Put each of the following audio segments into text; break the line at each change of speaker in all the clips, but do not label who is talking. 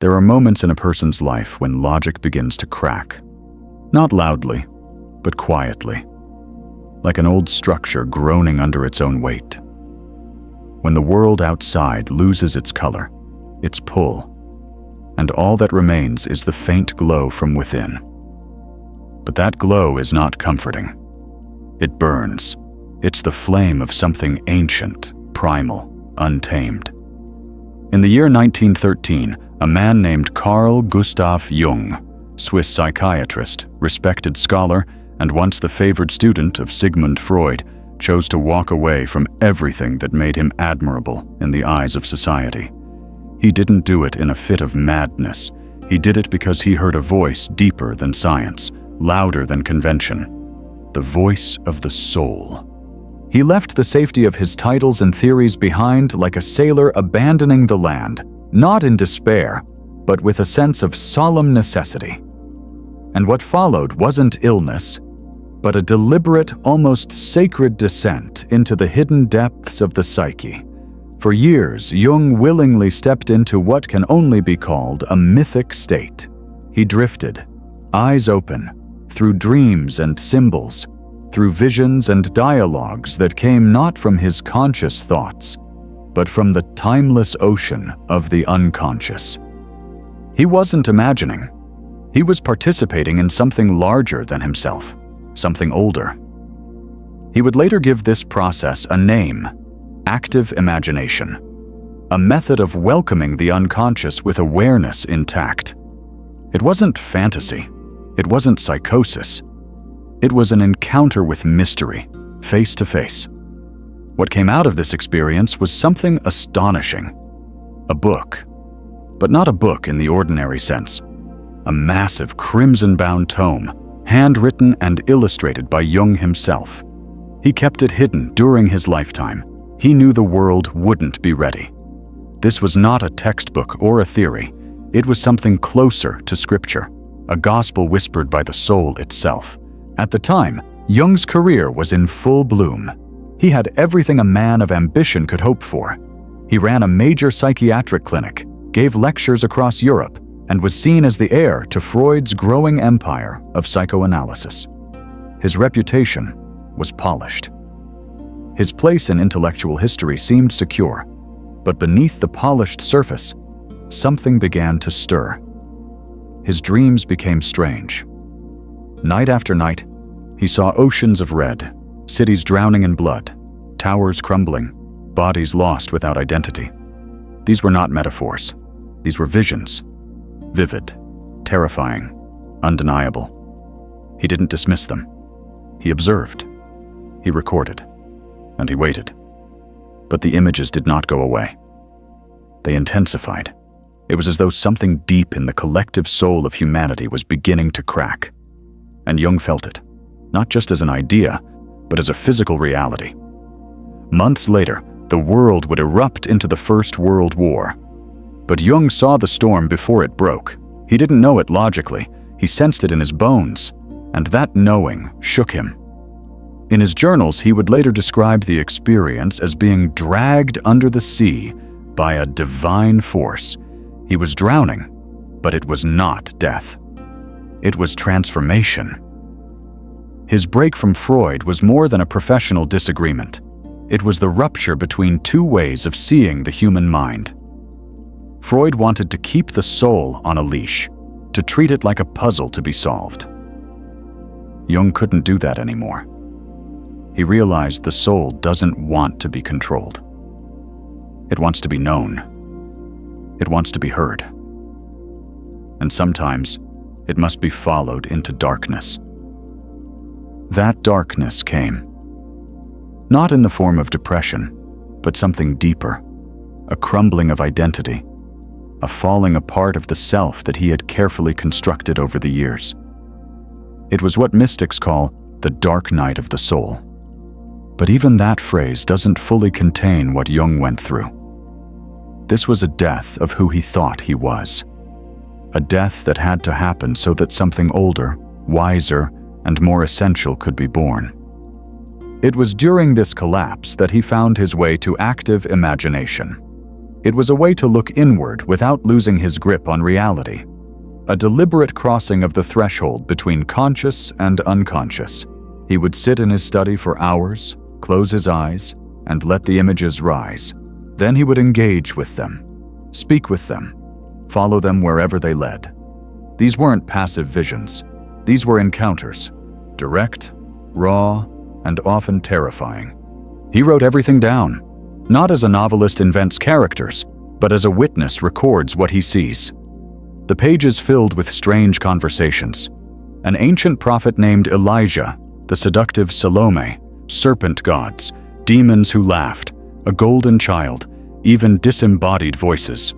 There are moments in a person's life when logic begins to crack. Not loudly, but quietly, like an old structure groaning under its own weight. When the world outside loses its color, its pull, and all that remains is the faint glow from within. But that glow is not comforting. It burns. It's the flame of something ancient, primal, untamed. In the year 1913, a man named Carl Gustav Jung, Swiss psychiatrist, respected scholar, and once the favored student of Sigmund Freud, chose to walk away from everything that made him admirable in the eyes of society. He didn't do it in a fit of madness. He did it because he heard a voice deeper than science, louder than convention, the voice of the soul. He left the safety of his titles and theories behind like a sailor abandoning the land, not in despair, but with a sense of solemn necessity. And what followed wasn't illness, but a deliberate, almost sacred descent into the hidden depths of the psyche. For years, Jung willingly stepped into what can only be called a mythic state. He drifted, eyes open, through dreams and symbols, through visions and dialogues that came not from his conscious thoughts, but from the timeless ocean of the unconscious. He wasn't imagining. He was participating in something larger than himself, something older. He would later give this process a name: active imagination, a method of welcoming the unconscious with awareness intact. It wasn't fantasy. It wasn't psychosis. It was an encounter with mystery, face to face. What came out of this experience was something astonishing. A book. But not a book in the ordinary sense. A massive crimson-bound tome, handwritten and illustrated by Jung himself. He kept it hidden during his lifetime. He knew the world wouldn't be ready. This was not a textbook or a theory. It was something closer to scripture, a gospel whispered by the soul itself. At the time, Jung's career was in full bloom. He had everything a man of ambition could hope for. He ran a major psychiatric clinic, gave lectures across Europe, and was seen as the heir to Freud's growing empire of psychoanalysis. His reputation was polished. His place in intellectual history seemed secure, but beneath the polished surface, something began to stir. His dreams became strange. Night after night, he saw oceans of red, cities drowning in blood, towers crumbling, bodies lost without identity. These were not metaphors. These were visions. Vivid, terrifying, undeniable. He didn't dismiss them. He observed. He recorded. And he waited. But the images did not go away. They intensified. It was as though something deep in the collective soul of humanity was beginning to crack. And Jung felt it, not just as an idea, but as a physical reality. Months later, the world would erupt into the First World War. But Jung saw the storm before it broke. He didn't know it logically. He sensed it in his bones, and that knowing shook him. In his journals, he would later describe the experience as being dragged under the sea by a divine force. He was drowning, but it was not death. It was transformation. His break from Freud was more than a professional disagreement. It was the rupture between two ways of seeing the human mind. Freud wanted to keep the soul on a leash, to treat it like a puzzle to be solved. Jung couldn't do that anymore. He realized the soul doesn't want to be controlled. It wants to be known. It wants to be heard. And sometimes, it must be followed into darkness. That darkness came. Not in the form of depression, but something deeper, a crumbling of identity, a falling apart of the self that he had carefully constructed over the years. It was what mystics call the dark night of the soul. But even that phrase doesn't fully contain what Jung went through. This was a death of who he thought he was. A death that had to happen so that something older, wiser, and more essential could be born. It was during this collapse that he found his way to active imagination. It was a way to look inward without losing his grip on reality. A deliberate crossing of the threshold between conscious and unconscious. He would sit in his study for hours, close his eyes, and let the images rise. Then he would engage with them, speak with them, follow them wherever they led. These weren't passive visions. These were encounters, direct, raw, and often terrifying. He wrote everything down, not as a novelist invents characters, but as a witness records what he sees. The pages filled with strange conversations. An ancient prophet named Elijah, the seductive Salome, serpent gods, demons who laughed, a golden child, even disembodied voices.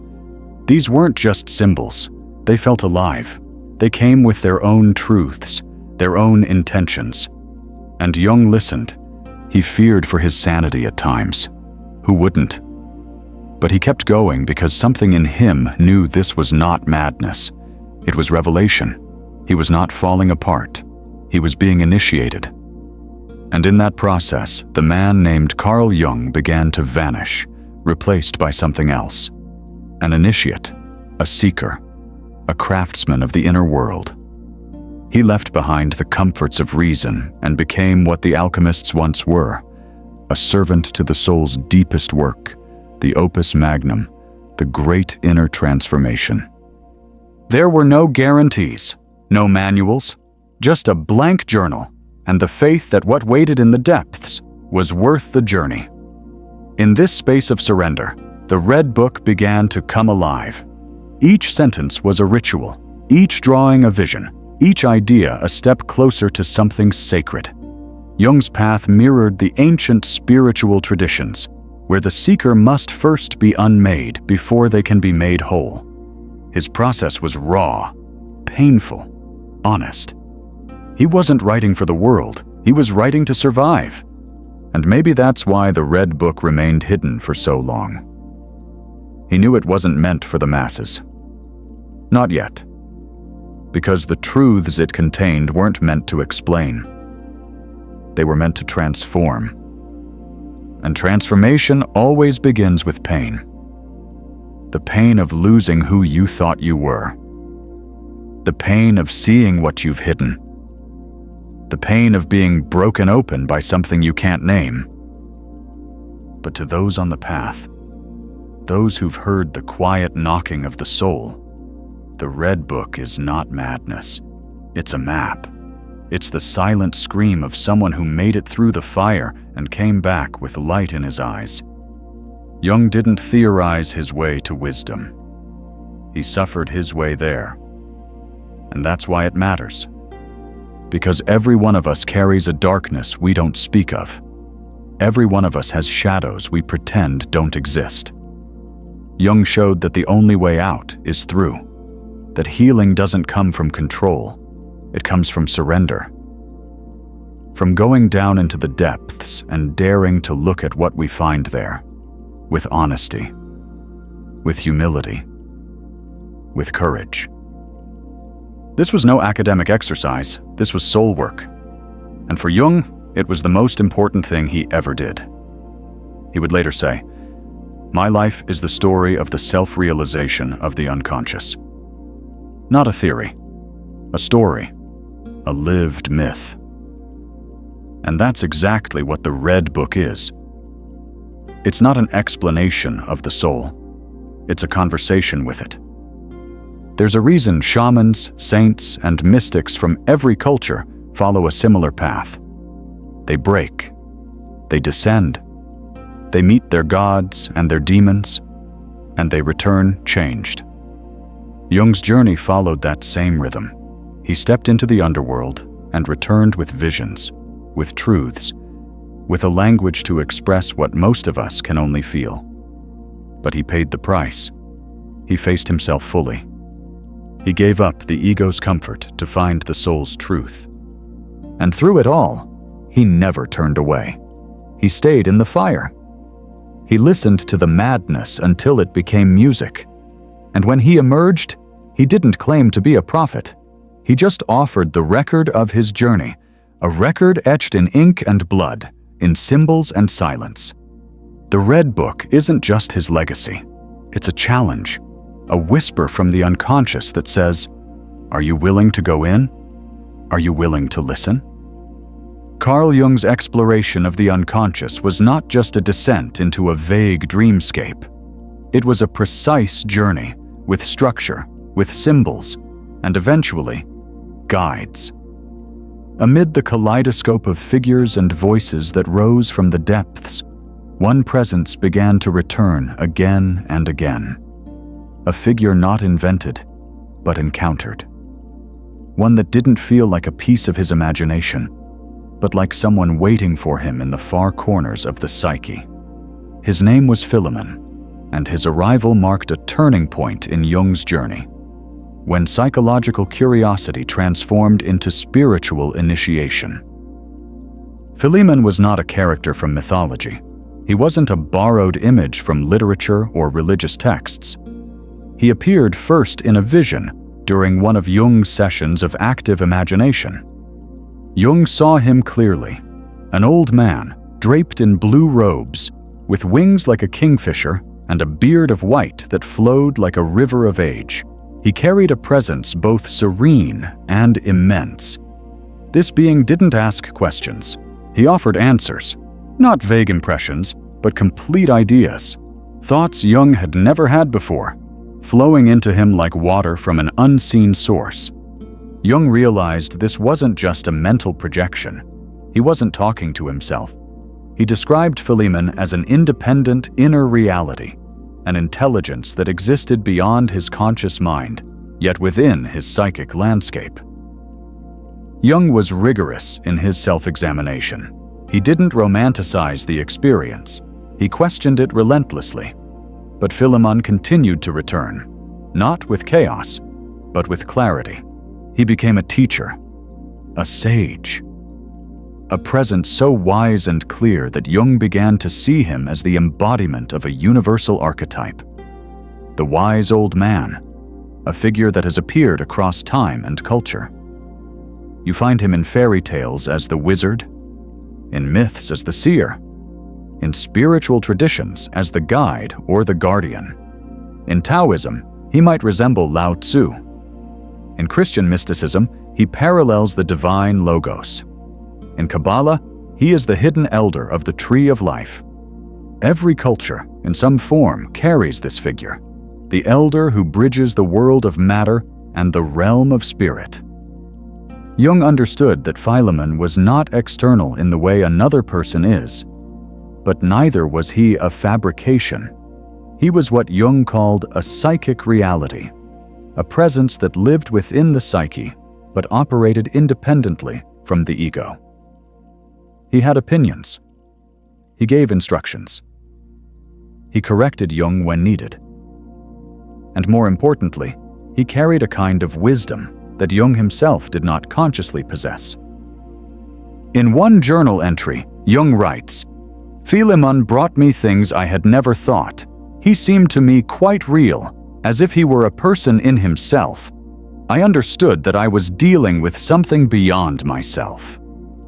These weren't just symbols. They felt alive. They came with their own truths, their own intentions. And Jung listened. He feared for his sanity at times. Who wouldn't? But he kept going because something in him knew this was not madness. It was revelation. He was not falling apart. He was being initiated. And in that process, the man named Carl Jung began to vanish, replaced by something else. An initiate, a seeker, a craftsman of the inner world. He left behind the comforts of reason and became what the alchemists once were, a servant to the soul's deepest work, the opus magnum, the great inner transformation. There were no guarantees, no manuals, just a blank journal and the faith that what waited in the depths was worth the journey. In this space of surrender, the Red Book began to come alive. Each sentence was a ritual, each drawing a vision, each idea a step closer to something sacred. Jung's path mirrored the ancient spiritual traditions, where the seeker must first be unmade before they can be made whole. His process was raw, painful, honest. He wasn't writing for the world, he was writing to survive. And maybe that's why the Red Book remained hidden for so long. He knew it wasn't meant for the masses. Not yet. Because the truths it contained weren't meant to explain. They were meant to transform. And transformation always begins with pain. The pain of losing who you thought you were. The pain of seeing what you've hidden. The pain of being broken open by something you can't name. But to those on the path, those who've heard the quiet knocking of the soul, the Red Book is not madness. It's a map. It's the silent scream of someone who made it through the fire and came back with light in his eyes. Jung didn't theorize his way to wisdom. He suffered his way there. And that's why it matters. Because every one of us carries a darkness we don't speak of. Every one of us has shadows we pretend don't exist. Jung showed that the only way out is through. That healing doesn't come from control. It comes from surrender. From going down into the depths and daring to look at what we find there, with honesty, with humility, with courage. This was no academic exercise, this was soul work. And for Jung, it was the most important thing he ever did. He would later say, "My life is the story of the self-realization of the unconscious." Not a theory, a story, a lived myth. And that's exactly what the Red Book is. It's not an explanation of the soul. It's a conversation with it. There's a reason shamans, saints, and mystics from every culture follow a similar path. They break. They descend. They meet their gods and their demons, and they return changed. Jung's journey followed that same rhythm. He stepped into the underworld and returned with visions, with truths, with a language to express what most of us can only feel. But he paid the price. He faced himself fully. He gave up the ego's comfort to find the soul's truth. And through it all, he never turned away. He stayed in the fire. He listened to the madness until it became music. And when he emerged, he didn't claim to be a prophet. He just offered the record of his journey, a record etched in ink and blood, in symbols and silence. The Red Book isn't just his legacy. It's a challenge, a whisper from the unconscious that says, "Are you willing to go in? Are you willing to listen?" Carl Jung's exploration of the unconscious was not just a descent into a vague dreamscape. It was a precise journey, with structure, with symbols, and eventually, guides. Amid the kaleidoscope of figures and voices that rose from the depths, one presence began to return again and again. A figure not invented, but encountered. One that didn't feel like a piece of his imagination, but like someone waiting for him in the far corners of the psyche. His name was Philemon, and his arrival marked a turning point in Jung's journey, when psychological curiosity transformed into spiritual initiation. Philemon was not a character from mythology. He wasn't a borrowed image from literature or religious texts. He appeared first in a vision during one of Jung's sessions of active imagination. Jung saw him clearly, an old man draped in blue robes, with wings like a kingfisher and a beard of white that flowed like a river of age. He carried a presence both serene and immense. This being didn't ask questions. He offered answers, not vague impressions, but complete ideas, thoughts Jung had never had before, flowing into him like water from an unseen source. Jung realized this wasn't just a mental projection. He wasn't talking to himself. He described Philemon as an independent inner reality, an intelligence that existed beyond his conscious mind, yet within his psychic landscape. Jung was rigorous in his self-examination. He didn't romanticize the experience. He questioned it relentlessly. But Philemon continued to return, not with chaos, but with clarity. He became a teacher, a sage, a presence so wise and clear that Jung began to see him as the embodiment of a universal archetype. The wise old man, a figure that has appeared across time and culture. You find him in fairy tales as the wizard, in myths as the seer, in spiritual traditions as the guide or the guardian. In Taoism, he might resemble Lao Tzu. In Christian mysticism, he parallels the divine logos. In Kabbalah, he is the hidden elder of the tree of life. Every culture, in some form, carries this figure, the elder who bridges the world of matter and the realm of spirit. Jung understood that Philemon was not external in the way another person is, but neither was he a fabrication. He was what Jung called a psychic reality, a presence that lived within the psyche, but operated independently from the ego. He had opinions. He gave instructions. He corrected Jung when needed. And more importantly, he carried a kind of wisdom that Jung himself did not consciously possess. In one journal entry, Jung writes, "Philemon brought me things I had never thought. He seemed to me quite real, as if he were a person in himself. I understood that I was dealing with something beyond myself."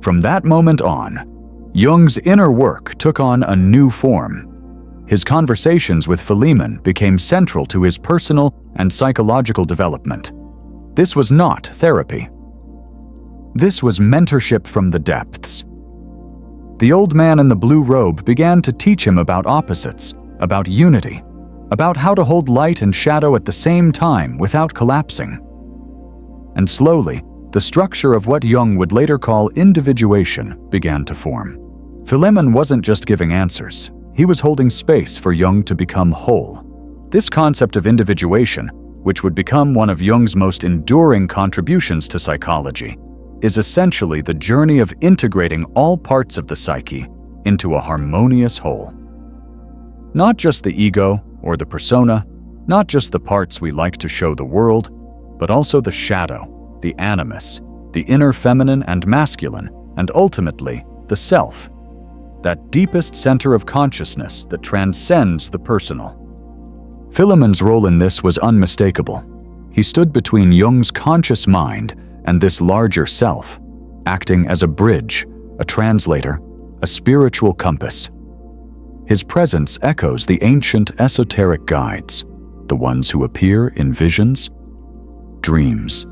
From that moment on, Jung's inner work took on a new form. His conversations with Philemon became central to his personal and psychological development. This was not therapy. This was mentorship from the depths. The old man in the blue robe began to teach him about opposites, about unity, about how to hold light and shadow at the same time without collapsing. And slowly, the structure of what Jung would later call individuation began to form. Philemon wasn't just giving answers. He was holding space for Jung to become whole. This concept of individuation, which would become one of Jung's most enduring contributions to psychology, is essentially the journey of integrating all parts of the psyche into a harmonious whole. Not just the ego or the persona, not just the parts we like to show the world, but also the shadow, the animus, the inner feminine and masculine, and ultimately, the self, that deepest center of consciousness that transcends the personal. Philemon's role in this was unmistakable. He stood between Jung's conscious mind and this larger self, acting as a bridge, a translator, a spiritual compass. His presence echoes the ancient esoteric guides, the ones who appear in visions, dreams,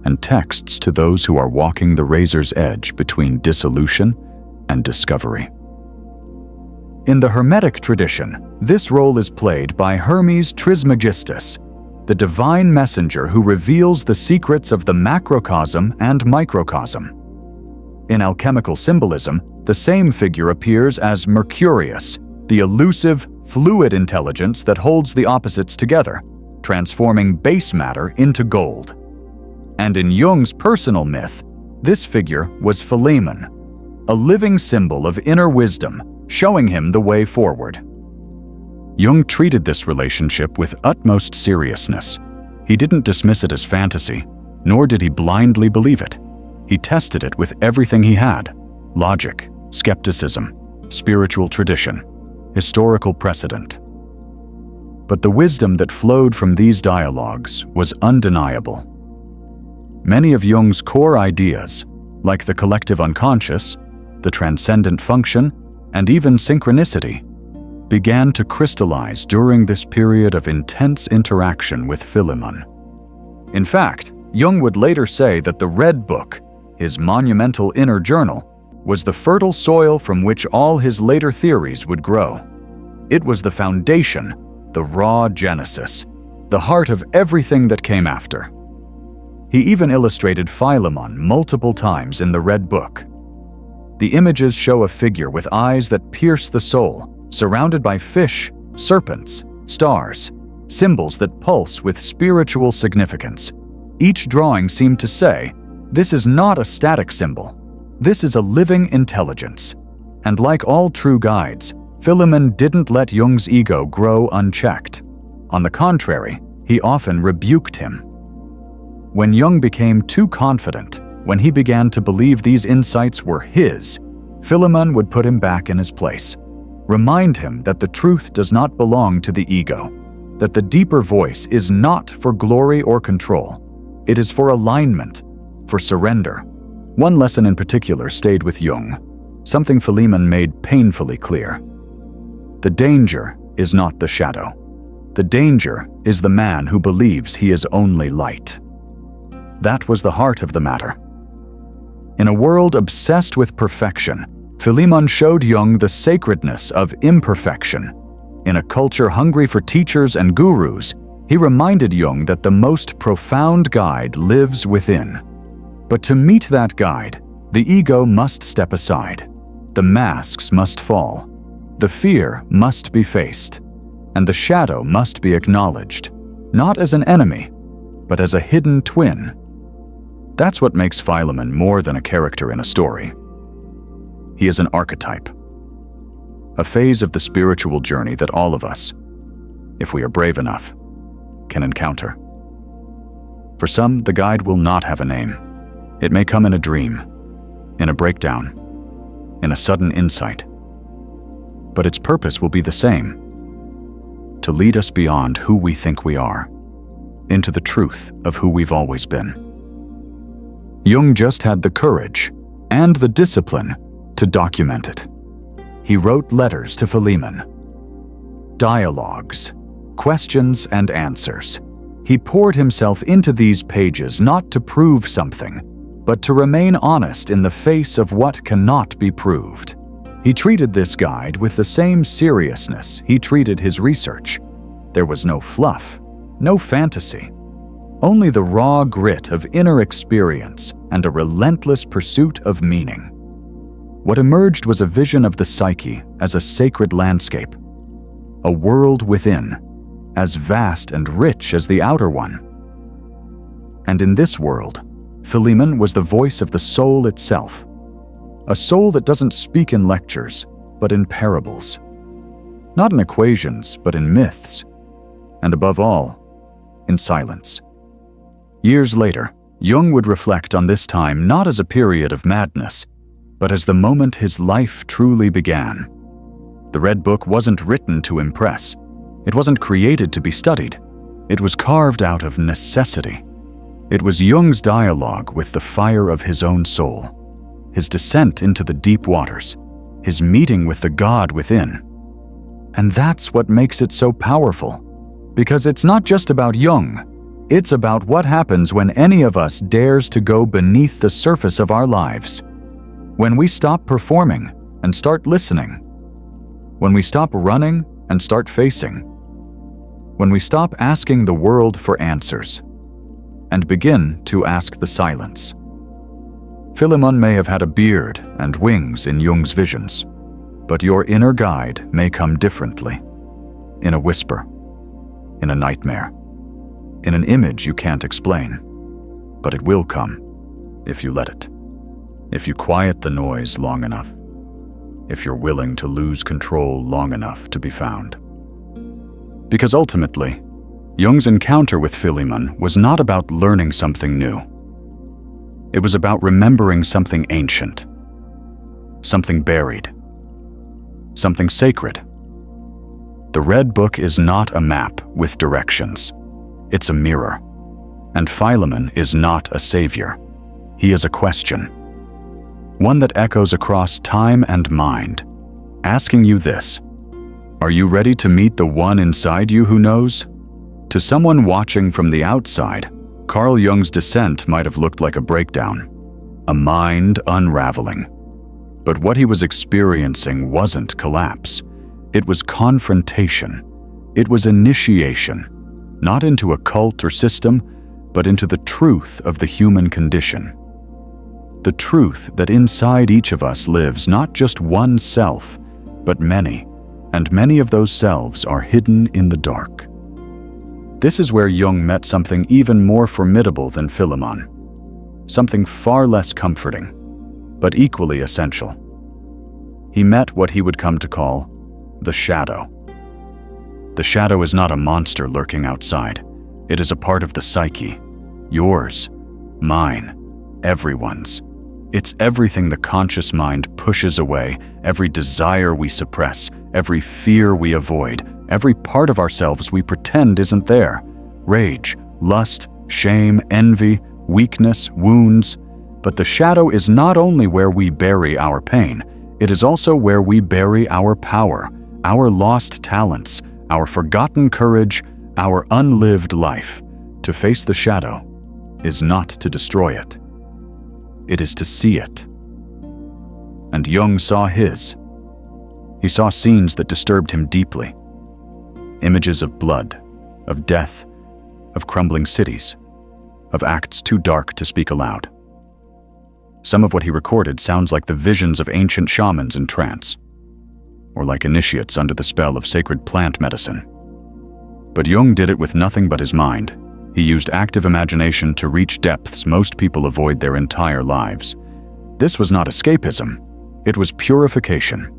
and texts to those who are walking the razor's edge between dissolution and discovery. In the Hermetic tradition, this role is played by Hermes Trismegistus, the divine messenger who reveals the secrets of the macrocosm and microcosm. In alchemical symbolism, the same figure appears as Mercurius, the elusive, fluid intelligence that holds the opposites together, transforming base matter into gold. And in Jung's personal myth, this figure was Philemon, a living symbol of inner wisdom, showing him the way forward. Jung treated this relationship with utmost seriousness. He didn't dismiss it as fantasy, nor did he blindly believe it. He tested it with everything he had: logic, skepticism, spiritual tradition, historical precedent. But the wisdom that flowed from these dialogues was undeniable. Many of Jung's core ideas, like the collective unconscious, the transcendent function, and even synchronicity, began to crystallize during this period of intense interaction with Philemon. In fact, Jung would later say that the Red Book, his monumental inner journal, was the fertile soil from which all his later theories would grow. It was the foundation, the raw genesis, the heart of everything that came after. He even illustrated Philemon multiple times in the Red Book. The images show a figure with eyes that pierce the soul, surrounded by fish, serpents, stars, symbols that pulse with spiritual significance. Each drawing seemed to say, "This is not a static symbol. This is a living intelligence." And like all true guides, Philemon didn't let Jung's ego grow unchecked. On the contrary, he often rebuked him. When Jung became too confident, when he began to believe these insights were his, Philemon would put him back in his place. Remind him that the truth does not belong to the ego, that the deeper voice is not for glory or control. It is for alignment, for surrender. One lesson in particular stayed with Jung, something Philemon made painfully clear. The danger is not the shadow. The danger is the man who believes he is only light. That was the heart of the matter. In a world obsessed with perfection, Philemon showed Jung the sacredness of imperfection. In a culture hungry for teachers and gurus, he reminded Jung that the most profound guide lives within. But to meet that guide, the ego must step aside. The masks must fall. The fear must be faced. And the shadow must be acknowledged, not as an enemy, but as a hidden twin. That's what makes Philemon more than a character in a story. He is an archetype, a phase of the spiritual journey that all of us, if we are brave enough, can encounter. For some, the guide will not have a name. It may come in a dream, in a breakdown, in a sudden insight. But its purpose will be the same: to lead us beyond who we think we are, into the truth of who we've always been. Jung just had the courage and the discipline to document it. He wrote letters to Philemon, dialogues, questions and answers. He poured himself into these pages not to prove something, but to remain honest in the face of what cannot be proved. He treated this guide with the same seriousness he treated his research. There was no fluff, no fantasy, only the raw grit of inner experience and a relentless pursuit of meaning. What emerged was a vision of the psyche as a sacred landscape, a world within, as vast and rich as the outer one. And in this world, Philemon was the voice of the soul itself, a soul that doesn't speak in lectures, but in parables, not in equations, but in myths, and above all, in silence. Years later, Jung would reflect on this time not as a period of madness, but as the moment his life truly began. The Red Book wasn't written to impress. It wasn't created to be studied. It was carved out of necessity. It was Jung's dialogue with the fire of his own soul, his descent into the deep waters, his meeting with the God within. And that's what makes it so powerful. Because it's not just about Jung. It's about what happens when any of us dares to go beneath the surface of our lives. When we stop performing and start listening. When we stop running and start facing. When we stop asking the world for answers and begin to ask the silence. Philemon may have had a beard and wings in Jung's visions, but your inner guide may come differently. In a whisper, in a nightmare, in an image you can't explain. But it will come, if you let it. If you quiet the noise long enough. If you're willing to lose control long enough to be found. Because ultimately, Jung's encounter with Philemon was not about learning something new. It was about remembering something ancient, something buried, something sacred. The Red Book is not a map with directions. It's a mirror. And Philemon is not a savior. He is a question. One that echoes across time and mind, asking you this: are you ready to meet the one inside you who knows? To someone watching from the outside, Carl Jung's descent might have looked like a breakdown, a mind unraveling. But what he was experiencing wasn't collapse. It was confrontation. It was initiation, not into a cult or system, but into the truth of the human condition. The truth that inside each of us lives not just one self, but many, and many of those selves are hidden in the dark. This is where Jung met something even more formidable than Philemon, something far less comforting, but equally essential. He met what he would come to call the shadow. The shadow is not a monster lurking outside. It is a part of the psyche, yours, mine, everyone's. It's everything the conscious mind pushes away, every desire we suppress, every fear we avoid, every part of ourselves we pretend isn't there. Rage, lust, shame, envy, weakness, wounds. But the shadow is not only where we bury our pain, it is also where we bury our power, our lost talents, our forgotten courage, our unlived life. To face the shadow is not to destroy it. It is to see it. And Jung saw his. He saw scenes that disturbed him deeply. Images of blood, of death, of crumbling cities, of acts too dark to speak aloud. Some of what he recorded sounds like the visions of ancient shamans in trance, or like initiates under the spell of sacred plant medicine. But Jung did it with nothing but his mind. He used active imagination to reach depths most people avoid their entire lives. This was not escapism, it was purification.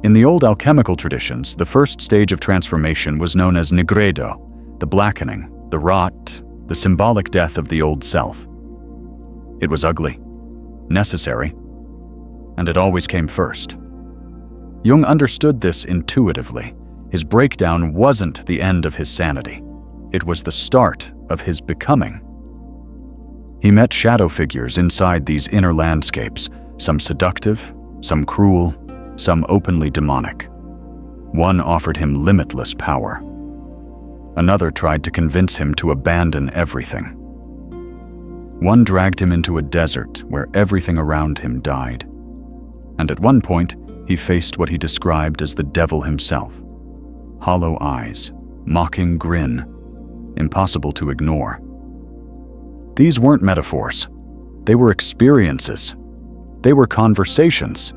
In the old alchemical traditions, the first stage of transformation was known as nigredo, the blackening, the rot, the symbolic death of the old self. It was ugly, necessary, and it always came first. Jung understood this intuitively. His breakdown wasn't the end of his sanity. It was the start of his becoming. He met shadow figures inside these inner landscapes, some seductive, some cruel, some openly demonic. One offered him limitless power. Another tried to convince him to abandon everything. One dragged him into a desert where everything around him died. And at one point, he faced what he described as the devil himself. Hollow eyes, mocking grin, impossible to ignore. These weren't metaphors. They were experiences. They were conversations.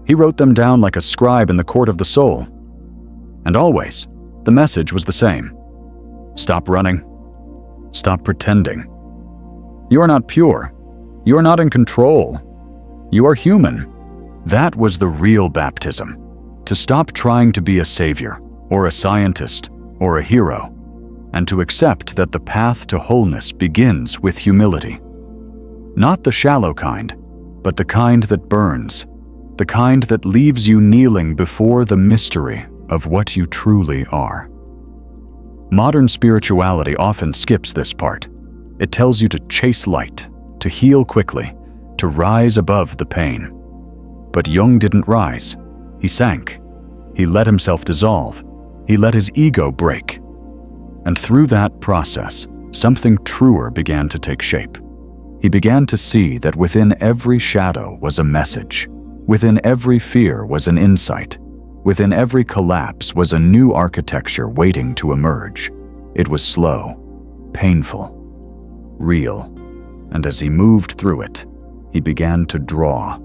He wrote them down like a scribe in the court of the soul. And always, the message was the same. Stop running. Stop pretending. You are not pure. You are not in control. You are human. That was the real baptism. To stop trying to be a savior, or a scientist, or a hero, and to accept that the path to wholeness begins with humility. Not the shallow kind, but the kind that burns, the kind that leaves you kneeling before the mystery of what you truly are. Modern spirituality often skips this part. It tells you to chase light, to heal quickly, to rise above the pain. But Jung didn't rise. He sank. He let himself dissolve. He let his ego break. And through that process, something truer began to take shape. He began to see that within every shadow was a message. Within every fear was an insight. Within every collapse was a new architecture waiting to emerge. It was slow, painful, real. And as he moved through it, he began to draw.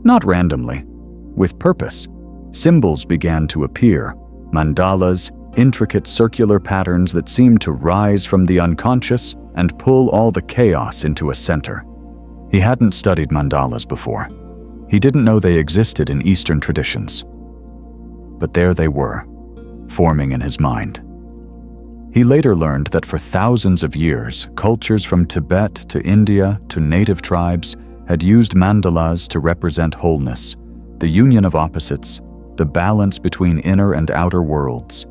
Not randomly, with purpose. Symbols began to appear, mandalas, intricate circular patterns that seemed to rise from the unconscious and pull all the chaos into a center. He hadn't studied mandalas before. He didn't know they existed in Eastern traditions. But there they were, forming in his mind. He later learned that for thousands of years, cultures from Tibet to India to native tribes had used mandalas to represent wholeness, the union of opposites, the balance between inner and outer worlds.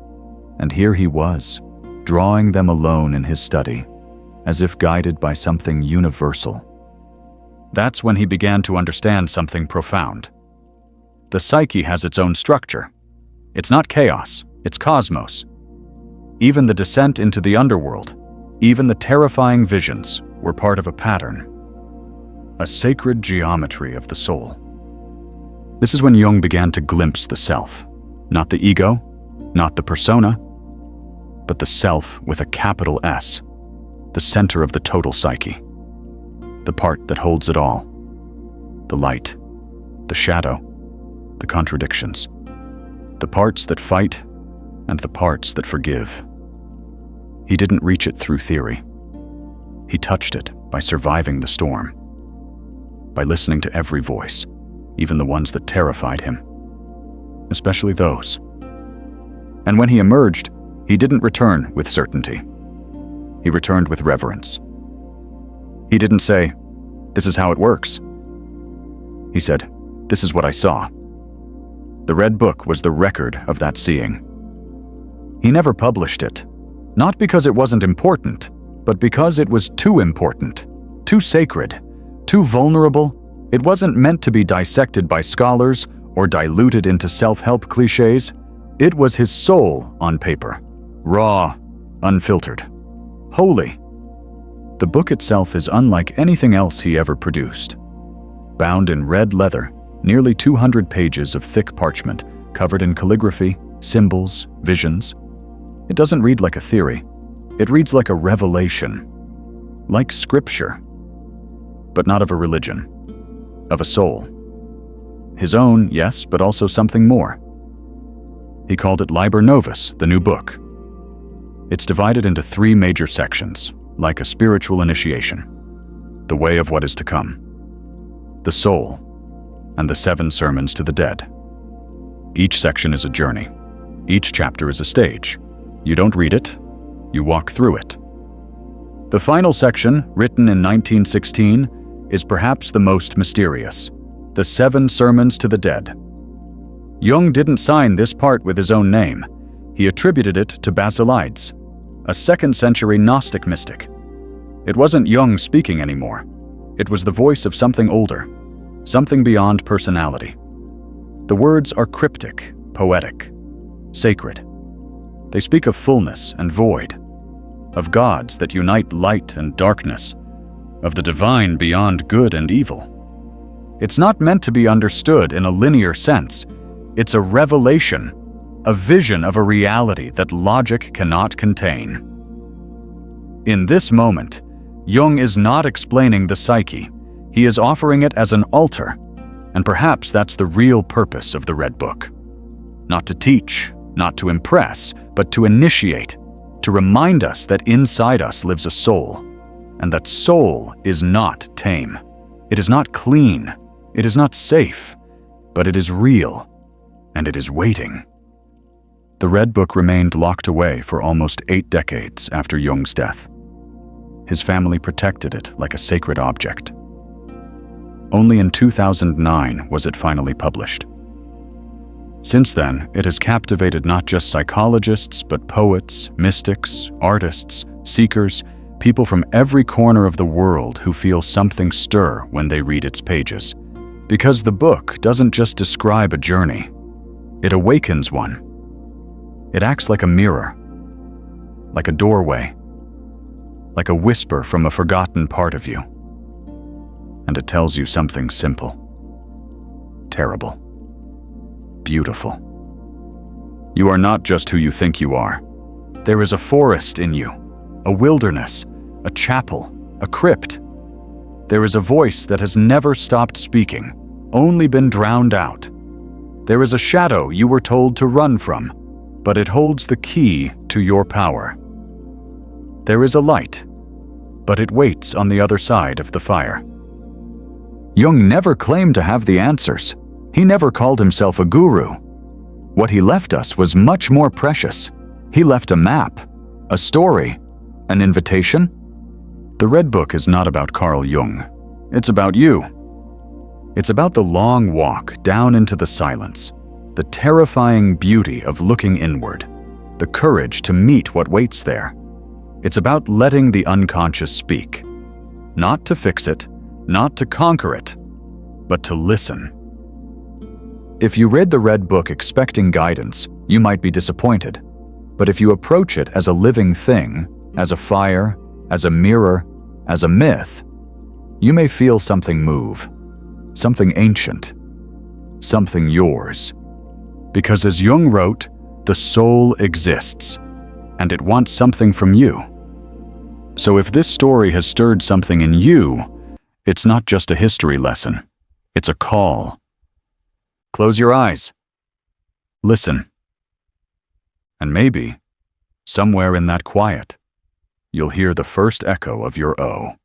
And here he was, drawing them alone in his study, as if guided by something universal. That's when he began to understand something profound. The psyche has its own structure. It's not chaos, it's cosmos. Even the descent into the underworld, even the terrifying visions, were part of a pattern, a sacred geometry of the soul. This is when Jung began to glimpse the self, not the ego, not the persona, but the self with a capital S, the center of the total psyche, the part that holds it all, the light, the shadow, the contradictions, the parts that fight and the parts that forgive. He didn't reach it through theory. He touched it by surviving the storm, by listening to every voice, even the ones that terrified him, especially those. And when he emerged, he didn't return with certainty. He returned with reverence. He didn't say, "This is how it works." He said, "This is what I saw." The Red Book was the record of that seeing. He never published it, not because it wasn't important, but because it was too important, too sacred, too vulnerable. It wasn't meant to be dissected by scholars or diluted into self-help cliches. It was his soul on paper, raw, unfiltered, holy. The book itself is unlike anything else he ever produced. Bound in red leather, nearly 200 pages of thick parchment, covered in calligraphy, symbols, visions. It doesn't read like a theory. It reads like a revelation, like scripture, but not of a religion, of a soul. His own, yes, but also something more. He called it Liber Novus, the new book. It's divided into 3 major sections, like a spiritual initiation: the way of what is to come, the soul, and the 7 sermons to the dead. Each section is a journey. Each chapter is a stage. You don't read it, you walk through it. The final section, written in 1916, is perhaps the most mysterious: the 7 sermons to the dead. Jung didn't sign this part with his own name. He attributed it to Basilides, a 2nd century Gnostic mystic. It wasn't Jung speaking anymore. It was the voice of something older, something beyond personality. The words are cryptic, poetic, sacred. They speak of fullness and void, of gods that unite light and darkness, of the divine beyond good and evil. It's not meant to be understood in a linear sense. It's a revelation, a vision of a reality that logic cannot contain. In this moment, Jung is not explaining the psyche. He is offering it as an altar, and perhaps that's the real purpose of the Red Book. Not to teach, not to impress, but to initiate, to remind us that inside us lives a soul, and that soul is not tame. It is not clean. It is not safe, but it is real, and it is waiting. The Red Book remained locked away for almost 8 decades after Jung's death. His family protected it like a sacred object. Only in 2009 was it finally published. Since then, it has captivated not just psychologists, but poets, mystics, artists, seekers, people from every corner of the world who feel something stir when they read its pages. Because the book doesn't just describe a journey, It awakens one. It acts like a mirror, like a doorway, like a whisper from a forgotten part of you. And it tells you something simple, terrible, beautiful. You are not just who you think you are. There is a forest in you, a wilderness, a chapel, a crypt. There is a voice that has never stopped speaking, only been drowned out. There is a shadow you were told to run from, but it holds the key to your power. There is a light, but it waits on the other side of the fire. Jung never claimed to have the answers. He never called himself a guru. What he left us was much more precious. He left a map, a story, an invitation. The Red Book is not about Carl Jung. It's about you. It's about the long walk down into the silence, the terrifying beauty of looking inward, the courage to meet what waits there. It's about letting the unconscious speak, not to fix it, not to conquer it, but to listen. If you read the Red Book expecting guidance, you might be disappointed. But if you approach it as a living thing, as a fire, as a mirror, as a myth, you may feel something move, something ancient, something yours. Because as Jung wrote, the soul exists, and it wants something from you. So if this story has stirred something in you, it's not just a history lesson, it's a call. Close your eyes. Listen. And maybe, somewhere in that quiet, you'll hear the first echo of your O.